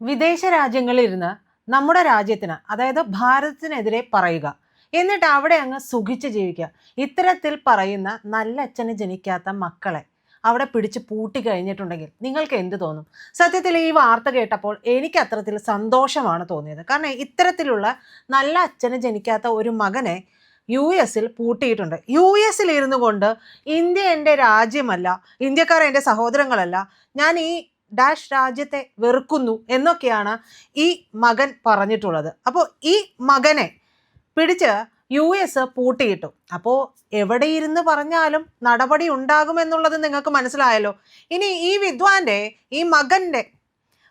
വിദേശ രാജ്യങ്ങളിലിരുന്ന് നമ്മുടെ രാജ്യത്തിന് അതായത് ഭാരതത്തിനെതിരെ പറയുക, എന്നിട്ട് അവിടെ അങ്ങ് സുഖിച്ച് ജീവിക്കുക. ഇത്തരത്തിൽ പറയുന്ന നല്ല അച്ഛന് ജനിക്കാത്ത മക്കളെ അവിടെ പിടിച്ച് പൂട്ടി കഴിഞ്ഞിട്ടുണ്ടെങ്കിൽ നിങ്ങൾക്ക് എന്ത് തോന്നും? സത്യത്തിൽ ഈ വാർത്ത കേട്ടപ്പോൾ എനിക്ക് അത്തരത്തിൽ സന്തോഷമാണ് തോന്നിയത്. കാരണം ഇത്തരത്തിലുള്ള നല്ല അച്ഛന് ജനിക്കാത്ത ഒരു മകനെ US പൂട്ടിയിട്ടുണ്ട്. US ഇരുന്നു കൊണ്ട് ഇന്ത്യ എൻ്റെ രാജ്യമല്ല, ഇന്ത്യക്കാർ എൻ്റെ സഹോദരങ്ങളല്ല, ഞാൻ ഈ ഡാഷ് രാജ്യത്തെ വെറുക്കുന്നു എന്നൊക്കെയാണ് ഈ മകൻ പറഞ്ഞിട്ടുള്ളത്. അപ്പോൾ ഈ മകനെ പിടിച്ച് US പൂട്ടിയിട്ടു. അപ്പോൾ എവിടെ ഇരുന്ന് പറഞ്ഞാലും നടപടി ഉണ്ടാകുമെന്നുള്ളത് നിങ്ങൾക്ക് മനസ്സിലായല്ലോ. ഇനി ഈ വിദ്വാന്റെ ഈ മകൻ്റെ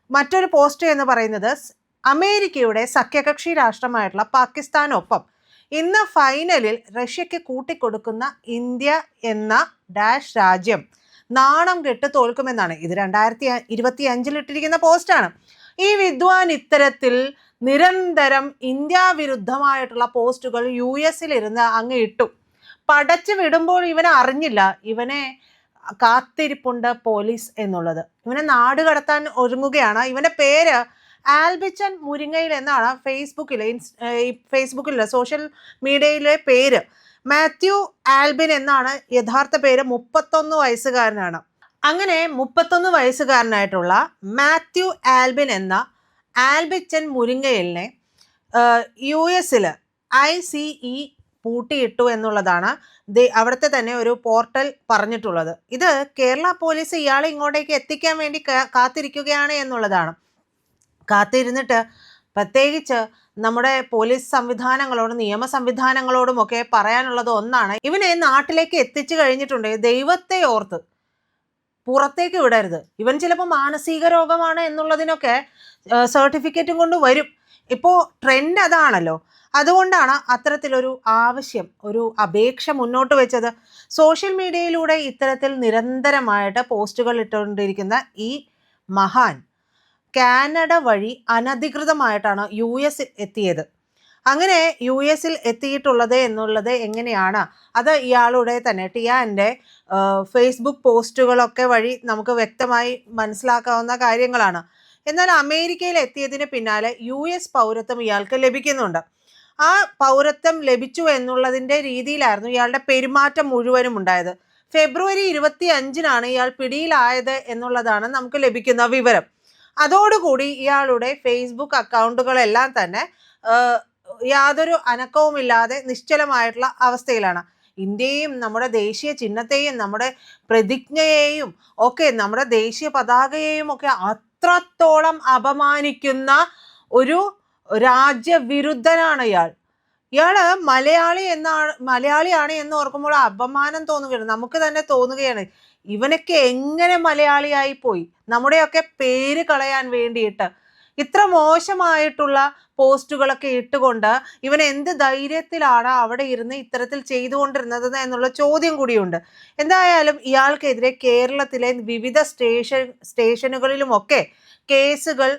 മറ്റൊരു പോസ്റ്റ് എന്ന് പറയുന്നത് അമേരിക്കയുടെ സഖ്യകക്ഷി രാഷ്ട്രമായിട്ടുള്ള പാകിസ്ഥാനൊപ്പം ഇന്ന് ഫൈനലിൽ റഷ്യക്ക് കൂട്ടിക്കൊടുക്കുന്ന ഇന്ത്യ എന്ന ഡാഷ് രാജ്യം നാണം കെട്ട് തോൽക്കുമെന്നാണ്. ഇത് 2025 ഇട്ടിരിക്കുന്ന പോസ്റ്റാണ്. ഈ വിദ്വാൻ ഇത്തരത്തിൽ നിരന്തരം ഇന്ത്യ വിരുദ്ധമായിട്ടുള്ള പോസ്റ്റുകൾ US ഇരുന്ന് അങ്ങ് ഇട്ടു. പടച്ചു വിടുമ്പോൾ ഇവനെ അറിഞ്ഞില്ല ഇവനെ കാത്തിരിപ്പുണ്ട് പോലീസ് എന്നുള്ളത്. ഇവനെ നാട് കടത്താൻ ഒരുങ്ങുകയാണ്. ഇവന്റെ പേര് ആൽബിച്ചൻ മുരിങ്ങയിൽ എന്നാണ് ഫേസ്ബുക്കിലെ സോഷ്യൽ മീഡിയയിലെ പേര്. മാത്യു ആൽബിൻ എന്നാണ് യഥാർത്ഥ പേര്. 31 വയസ്സുകാരനാണ്. അങ്ങനെ 31 വയസ്സുകാരനായിട്ടുള്ള മാത്യു ആൽബിൻ എന്ന ആൽബിച്ചൻ മുരിങ്ങയിലിനെ US ICE പൂട്ടിയിട്ടു എന്നുള്ളതാണ് അവിടുത്തെ തന്നെ ഒരു പോർട്ടൽ പറഞ്ഞിട്ടുള്ളത്. ഇത് കേരള പോലീസ് ഇയാളെ ഇങ്ങോട്ടേക്ക് എത്തിക്കാൻ വേണ്ടി കാത്തിരിക്കുകയാണ് എന്നുള്ളതാണ്. കാത്തിരുന്നിട്ട് പ്രത്യേകിച്ച് നമ്മുടെ പോലീസ് സംവിധാനങ്ങളോടും നിയമ സംവിധാനങ്ങളോടുമൊക്കെ പറയാനുള്ളത് ഒന്നാണ്, ഇവനെ നാട്ടിലേക്ക് എത്തിച്ചു കഴിഞ്ഞിട്ടുണ്ട് ദൈവത്തെ ഓർത്ത് പുറത്തേക്ക് വിടരുത്. ഇവൻ ചിലപ്പോൾ മാനസിക രോഗമാണ് എന്നുള്ളതിനൊക്കെ സർട്ടിഫിക്കറ്റും കൊണ്ട് വരും. ഇപ്പോൾ ട്രെൻഡ് അതാണല്ലോ. അതുകൊണ്ടാണ് അത്തരത്തിലൊരു ആവശ്യം, ഒരു അപേക്ഷ മുന്നോട്ട് വെച്ചത്. സോഷ്യൽ മീഡിയയിലൂടെ ഇത്തരത്തിൽ നിരന്തരമായിട്ട് പോസ്റ്റുകൾ ഇട്ടുകൊണ്ടിരിക്കുന്ന ഈ മഹാൻ കാനഡ വഴി അനധികൃതമായിട്ടാണ് US എത്തിയത്. അങ്ങനെ US എത്തിയിട്ടുള്ളത് എന്നുള്ളത് എങ്ങനെയാണ്? അത് ഇയാളുടെ തന്നെ ടിയാൻ്റെ ഫേസ്ബുക്ക് പോസ്റ്റുകളൊക്കെ വഴി നമുക്ക് വ്യക്തമായി മനസ്സിലാക്കാവുന്ന കാര്യങ്ങളാണ്. എന്നാൽ അമേരിക്കയിൽ എത്തിയതിന് പിന്നാലെ US പൗരത്വം ഇയാൾക്ക് ലഭിക്കുന്നുണ്ട്. ആ പൗരത്വം ലഭിച്ചു എന്നുള്ളതിൻ്റെ രീതിയിലായിരുന്നു ഇയാളുടെ പെരുമാറ്റം മുഴുവനും ഉണ്ടായത്. ഫെബ്രുവരി 25 ഇയാൾ പിടിയിലായത് എന്നുള്ളതാണ് നമുക്ക് ലഭിക്കുന്ന വിവരം. അതോടുകൂടി ഇയാളുടെ ഫേസ്ബുക്ക് അക്കൗണ്ടുകളെല്ലാം തന്നെ യാതൊരു അനക്കവുമില്ലാതെ നിശ്ചലമായിട്ടുള്ള അവസ്ഥയിലാണ്. ഇന്ത്യയും നമ്മുടെ ദേശീയ ചിഹ്നത്തെയും നമ്മുടെ പ്രതിജ്ഞയെയും ഒക്കെ നമ്മുടെ ദേശീയ പതാകയെയും ഒക്കെ അത്രത്തോളം അപമാനിക്കുന്ന ഒരു രാജ്യവിരുദ്ധനാണ് ഇയാൾ. മലയാളിയാണ് എന്ന് ഓർക്കുമ്പോൾ അപമാനം തോന്നുകയാണ്. നമുക്ക് തന്നെ തോന്നുകയാണ് ഇവനൊക്കെ എങ്ങനെ മലയാളിയായി പോയി, നമ്മുടെയൊക്കെ പേര് കളയാൻ വേണ്ടിയിട്ട് ഇത്ര മോശമായിട്ടുള്ള പോസ്റ്റുകളൊക്കെ ഇട്ടുകൊണ്ട് ഇവൻ എന്ത് ധൈര്യത്തിലാണ് അവിടെ ഇരുന്ന് ഇത്തരത്തിൽ ചെയ്തുകൊണ്ടിരുന്നത് എന്നുള്ള ചോദ്യം കൂടിയുണ്ട്. എന്തായാലും ഇയാൾക്കെതിരെ കേരളത്തിലെ വിവിധ സ്റ്റേഷനുകളിലുമൊക്കെ കേസുകൾ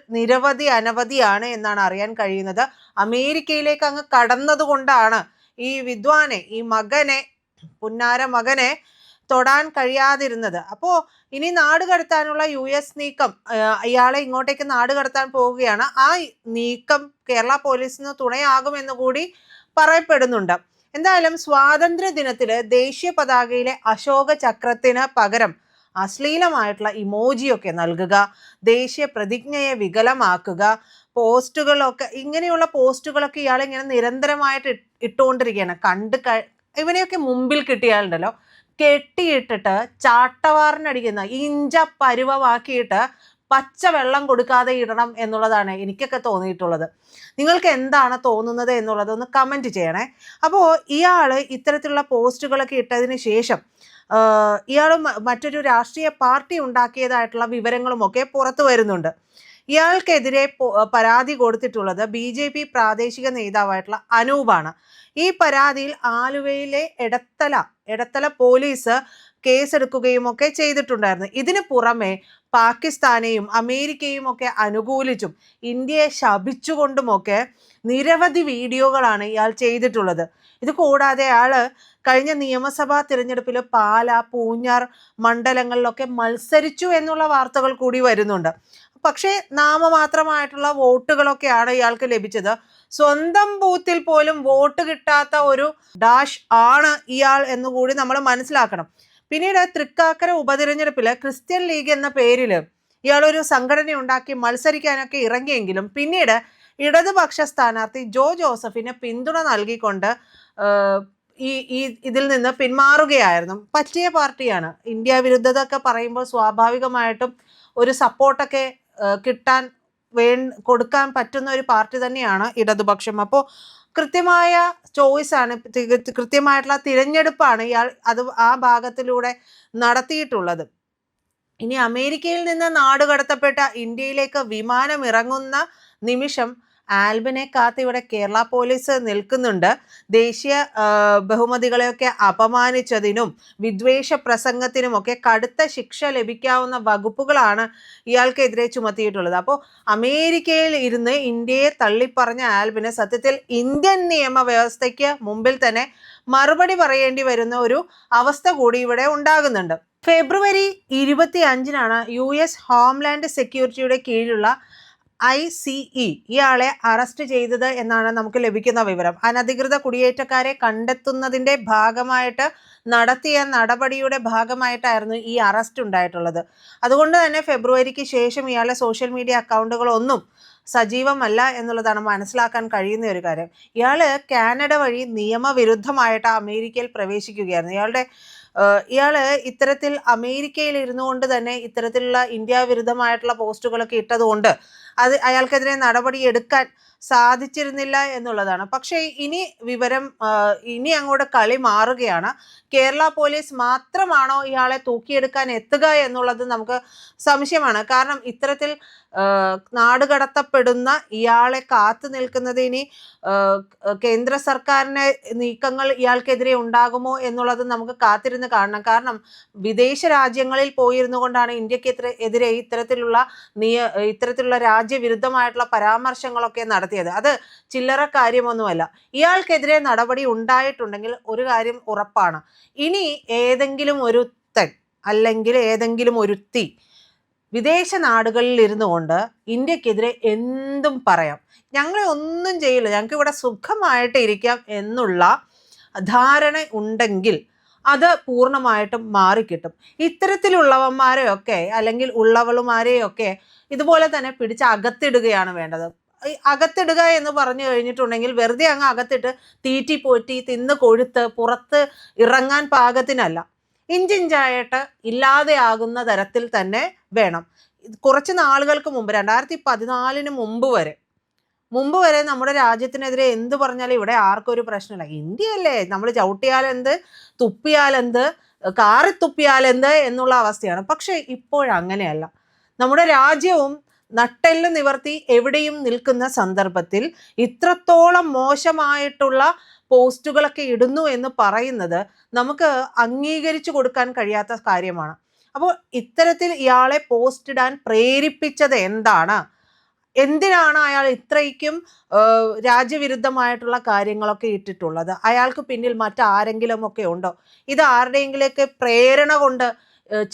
അനവധിയാണ് എന്നാണ് അറിയാൻ കഴിയുന്നത്. അമേരിക്കയിലേക്ക് അങ്ങ് കടന്നതുകൊണ്ടാണ് ഈ വിദ്വാനെ, ഈ മകനെ, പുന്നാര മകനെ തൊടാൻ കഴിയാതിരുന്നത്. അപ്പോൾ ഇനി നാട് കടത്താനുള്ള US നീക്കം, ഇയാളെ ഇങ്ങോട്ടേക്ക് നാട് കടത്താൻ പോവുകയാണ്. ആ നീക്കം കേരള പോലീസിന് തുണയാകുമെന്ന് കൂടി പറയപ്പെടുന്നുണ്ട്. എന്തായാലും സ്വാതന്ത്ര്യ ദിനത്തില് ദേശീയ പതാകയിലെ അശോക ചക്രത്തിന് പകരം അശ്ലീലമായിട്ടുള്ള ഇമോജിയൊക്കെ നൽകുക, ദേശീയ പ്രതിജ്ഞയെ വികലമാക്കുക, പോസ്റ്റുകളൊക്കെ, ഇങ്ങനെയുള്ള പോസ്റ്റുകളൊക്കെ ഇയാൾ ഇങ്ങനെ നിരന്തരമായിട്ട് ഇട്ടുകൊണ്ടിരിക്കുകയാണ്. ഇവനെയൊക്കെ മുമ്പിൽ കിട്ടിയാലുണ്ടല്ലോ കെട്ടിയിട്ടിട്ട് ചാട്ടവാറിനടിക്കുന്ന ഇഞ്ച പരുവമാക്കിയിട്ട് പച്ചവെള്ളം കൊടുക്കാതെ ഇടണം എന്നുള്ളതാണ് എനിക്കൊക്കെ തോന്നിയിട്ടുള്ളത്. നിങ്ങൾക്ക് എന്താണ് തോന്നുന്നത് എന്നുള്ളത് ഒന്ന് കമൻറ്റ് ചെയ്യണേ. അപ്പോൾ ഇയാൾ ഇത്തരത്തിലുള്ള പോസ്റ്റുകളൊക്കെ ഇട്ടതിന് ശേഷം ഇയാൾ മറ്റൊരു രാഷ്ട്രീയ പാർട്ടി ഉണ്ടാക്കിയതായിട്ടുള്ള വിവരങ്ങളുമൊക്കെ പുറത്തു വരുന്നുണ്ട്. ഇയാൾക്കെതിരെ പരാതി കൊടുത്തിട്ടുള്ളത് BJP പ്രാദേശിക നേതാവായിട്ടുള്ള അനൂപാണ്. ഈ പരാതിയിൽ ആലുവയിലെ എടത്തല പോലീസ് കേസെടുക്കുകയും ഒക്കെ ചെയ്തിട്ടുണ്ടായിരുന്നു. ഇതിനു പുറമെ പാകിസ്ഥാനെയും അമേരിക്കയും ഒക്കെ അനുകൂലിച്ചും ഇന്ത്യയെ ശപിച്ചുകൊണ്ടുമൊക്കെ നിരവധി വീഡിയോകളാണ് ഇയാൾ ചെയ്തിട്ടുള്ളത്. ഇത് കൂടാതെ അയാൾ കഴിഞ്ഞ നിയമസഭാ തിരഞ്ഞെടുപ്പിൽ പാല, പൂഞ്ഞാർ മണ്ഡലങ്ങളിലൊക്കെ മത്സരിച്ചു എന്നുള്ള വാർത്തകൾ കൂടി വരുന്നുണ്ട്. പക്ഷേ നാമമാത്രമായിട്ടുള്ള വോട്ടുകളൊക്കെയാണ് ഇയാൾക്ക് ലഭിച്ചത്. സ്വന്തം ബൂത്തിൽ പോലും വോട്ട് കിട്ടാത്ത ഒരു ഡാഷ് ആണ് ഇയാൾ എന്നുകൂടി നമ്മൾ മനസ്സിലാക്കണം. പിന്നീട് തൃക്കാക്കര ഉപതിരഞ്ഞെടുപ്പിൽ ക്രിസ്ത്യൻ ലീഗ് എന്ന പേരിൽ ഇയാൾ ഒരു സംഘടന ഉണ്ടാക്കി മത്സരിക്കാനൊക്കെ ഇറങ്ങിയെങ്കിലും പിന്നീട് ഇടതുപക്ഷ സ്ഥാനാർത്ഥി ജോ ജോസഫിന് പിന്തുണ നൽകിക്കൊണ്ട് ഇതിൽ നിന്ന് പിന്മാറുകയായിരുന്നു. പറ്റിയ പാർട്ടിയാണ്. ഇന്ത്യ വിരുദ്ധത ഒക്കെ പറയുമ്പോൾ സ്വാഭാവികമായിട്ടും ഒരു സപ്പോർട്ടൊക്കെ കിട്ടാൻ കൊടുക്കാൻ പറ്റുന്ന ഒരു പാർട്ടി തന്നെയാണ് ഇടതുപക്ഷം. അപ്പോൾ കൃത്യമായ ചോയ്സാണ്, കൃത്യമായിട്ടുള്ള തിരഞ്ഞെടുപ്പാണ് ഇയാൾ ആ ഭാഗത്തിലൂടെ നടത്തിയിട്ടുള്ളത്. ഇനി അമേരിക്കയിൽ നിന്ന് നാടുകടത്തപ്പെട്ട ഇന്ത്യയിലേക്ക് വിമാനം ഇറങ്ങുന്ന നിമിഷം ആൽബിനെ കാത്ത് ഇവിടെ കേരള പോലീസ് നിൽക്കുന്നുണ്ട്. ദേശീയ ബഹുമതികളെയൊക്കെ അപമാനിച്ചതിനും വിദ്വേഷ പ്രസംഗത്തിനുമൊക്കെ കടുത്ത ശിക്ഷ ലഭിക്കാവുന്ന വകുപ്പുകളാണ് ഇയാൾക്കെതിരെ ചുമത്തിയിട്ടുള്ളത്. അപ്പോൾ അമേരിക്കയിൽ ഇരുന്ന് ഇന്ത്യയെ തള്ളിപ്പറഞ്ഞ ആൽബിന് സത്യത്തിൽ ഇന്ത്യൻ നിയമവ്യവസ്ഥയ്ക്ക് മുമ്പിൽ തന്നെ മറുപടി പറയേണ്ടി വരുന്ന ഒരു അവസ്ഥ കൂടി ഇവിടെ ഉണ്ടാകുന്നുണ്ട്. ഫെബ്രുവരി 25-നാണ് US ഹോംലാൻഡ് സെക്യൂരിറ്റിയുടെ കീഴിലുള്ള ICE ഇയാളെ അറസ്റ്റ് ചെയ്തത് എന്നാണ് നമുക്ക് ലഭിക്കുന്ന വിവരം. അനധികൃത കുടിയേറ്റക്കാരെ കണ്ടെത്തുന്നതിൻ്റെ ഭാഗമായിട്ട് നടത്തിയ നടപടിയുടെ ഭാഗമായിട്ടായിരുന്നു ഈ അറസ്റ്റ് ഉണ്ടായിട്ടുള്ളത്. അതുകൊണ്ട് തന്നെ ഫെബ്രുവരിക്ക് ശേഷം ഇയാളുടെ സോഷ്യൽ മീഡിയ അക്കൗണ്ടുകളൊന്നും സജീവമല്ല എന്നുള്ളതാണ് മനസ്സിലാക്കാൻ കഴിയുന്ന ഒരു കാര്യം. ഇയാൾ കാനഡ വഴി നിയമവിരുദ്ധമായിട്ട് അമേരിക്കയിൽ പ്രവേശിക്കുകയായിരുന്നു. ഇയാള് ഇത്തരത്തിൽ അമേരിക്കയിൽ ഇരുന്നു കൊണ്ട് തന്നെ ഇത്തരത്തിലുള്ള ഇന്ത്യ വിരുദ്ധമായിട്ടുള്ള പോസ്റ്റുകളൊക്കെ ഇട്ടതുകൊണ്ട് അയാൾക്കെതിരെ നടപടി എടുക്കാൻ സാധിച്ചിരുന്നില്ല എന്നുള്ളതാണ്. പക്ഷേ ഇനി അങ്ങോട്ട് കളി മാറുകയാണ്. കേരള പോലീസ് മാത്രമാണോ ഇയാളെ തൂക്കിയെടുക്കാൻ എത്തുക എന്നുള്ളത് നമുക്ക് സംശയമാണ്. കാരണം ഇത്തരത്തിൽ നാടുകടത്തപ്പെടുന്ന ഇയാളെ കാത്തു നിൽക്കുന്നത് ഇനി കേന്ദ്ര സർക്കാരിന്റെ നീക്കങ്ങൾ ഇയാൾക്കെതിരെ ഉണ്ടാകുമോ എന്നുള്ളത് നമുക്ക് കാത്തിരുന്ന് കാണണം. കാരണം വിദേശ രാജ്യങ്ങളിൽ പോയിരുന്നു കൊണ്ടാണ് ഇന്ത്യക്കെതിരെ ഇത്തരത്തിലുള്ള രാജ്യവിരുദ്ധമായിട്ടുള്ള പരാമർശങ്ങളൊക്കെ നടത്തിയത്. അത് ചില്ലറ കാര്യമൊന്നുമല്ല. ഇയാൾക്കെതിരെ നടപടി ഉണ്ടായിട്ടുണ്ടെങ്കിൽ ഒരു കാര്യം ഉറപ്പാണ്, ഇനി ഏതെങ്കിലും ഒരുത്തൻ അല്ലെങ്കിൽ ഏതെങ്കിലും ഒരുത്തി വിദേശ നാടുകളിൽ ഇരുന്നു കൊണ്ട് ഇന്ത്യക്കെതിരെ എന്തും പറയാം, ഞങ്ങളെ ഒന്നും ചെയ്യില്ല, ഞങ്ങൾക്ക് ഇവിടെ സുഖമായിട്ട് ഇരിക്കാം എന്നുള്ള ധാരണ ഉണ്ടെങ്കിൽ അത് പൂർണ്ണമായിട്ടും മാറിക്കിട്ടും. ഇത്തരത്തിലുള്ളവന്മാരെയൊക്കെ അല്ലെങ്കിൽ ഉള്ളവളുമാരെയൊക്കെ ഇതുപോലെ തന്നെ പിടിച്ച് അകത്തിടുകയാണ് വേണ്ടത്. അകത്തിടുക എന്ന് പറഞ്ഞു കഴിഞ്ഞിട്ടുണ്ടെങ്കിൽ വെറുതെ അങ്ങ് അകത്തിട്ട് തീറ്റിപ്പോറ്റി തിന്ന് കൊഴുത്ത് പുറത്ത് ഇറങ്ങാൻ പാകത്തിനല്ല, ഇഞ്ചിഞ്ചായിട്ട് ഇല്ലാതെയാകുന്ന തരത്തിൽ തന്നെ വേണം. കുറച്ച് നാളുകൾക്ക് മുമ്പ് 2014 മുമ്പ് വരെ നമ്മുടെ രാജ്യത്തിനെതിരെ എന്ത് പറഞ്ഞാലും ഇവിടെ ആർക്കും ഒരു പ്രശ്നമില്ല. ഇന്ത്യയല്ലേ, നമ്മൾ ചവിട്ടിയാലെന്ത് തുപ്പിയാലെന്ത് കാറി തുപ്പിയാലെന്ത് എന്നുള്ള അവസ്ഥയാണ്. പക്ഷെ ഇപ്പോഴങ്ങനെയല്ല. നമ്മുടെ രാജ്യവും നട്ടെല്ല് നിവർത്തി എവിടെയും നിൽക്കുന്ന സന്ദർഭത്തിൽ ഇത്രത്തോളം മോശമായിട്ടുള്ള പോസ്റ്റുകളൊക്കെ ഇടുന്നു എന്ന് പറയുന്നത് നമുക്ക് അംഗീകരിച്ചു കൊടുക്കാൻ കഴിയാത്ത കാര്യമാണ്. അപ്പോൾ ഇത്തരത്തിൽ ഇയാളെ പോസ്റ്റ് ഇടാൻ പ്രേരിപ്പിച്ചത് എന്താണ്? എന്തിനാണ് അയാൾ ഇത്രയ്ക്കും രാജ്യവിരുദ്ധമായിട്ടുള്ള കാര്യങ്ങളൊക്കെ ഇട്ടിട്ടുള്ളത്? അയാൾക്ക് പിന്നിൽ മറ്റാരെങ്കിലും ഒക്കെ ഉണ്ടോ? ഇത് ആരുടെയെങ്കിലൊക്കെ പ്രേരണ കൊണ്ട്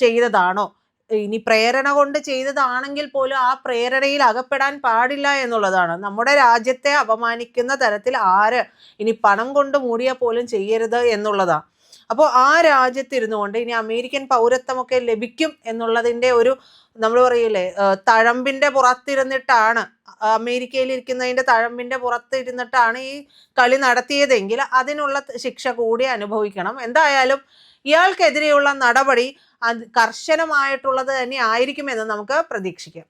ചെയ്തതാണോ? ഇനി പ്രേരണ കൊണ്ട് ചെയ്തതാണെങ്കിൽ പോലും ആ പ്രേരണയിൽ അകപ്പെടാൻ പാടില്ല എന്നുള്ളതാണ്. നമ്മുടെ രാജ്യത്തെ അപമാനിക്കുന്ന തരത്തിൽ ഇനി പണം കൊണ്ട് മൂടിയാൽ പോലും ചെയ്യരുത് എന്നുള്ളതാണ്. അപ്പോൾ ആ രാജ്യത്തിരുന്നു കൊണ്ട് ഇനി അമേരിക്കൻ പൗരത്വമൊക്കെ ലഭിക്കും എന്നുള്ളതിൻ്റെ ഒരു നമ്മൾ പറയില്ലേ, തഴമ്പിൻ്റെ പുറത്തിരുന്നിട്ടാണ്, അമേരിക്കയിൽ ഇരിക്കുന്നതിൻ്റെ തഴമ്പിൻ്റെ പുറത്തിരുന്നിട്ടാണ് ഈ കളി നടത്തിയതെങ്കിൽ അതിനുള്ള ശിക്ഷ കൂടി അനുഭവിക്കണം. എന്തായാലും ഇയാൾക്കെതിരെയുള്ള നടപടി കർശനമായിട്ടുള്ളത് തന്നെ ആയിരിക്കുമെന്ന് നമുക്ക് പ്രതീക്ഷിക്കാം.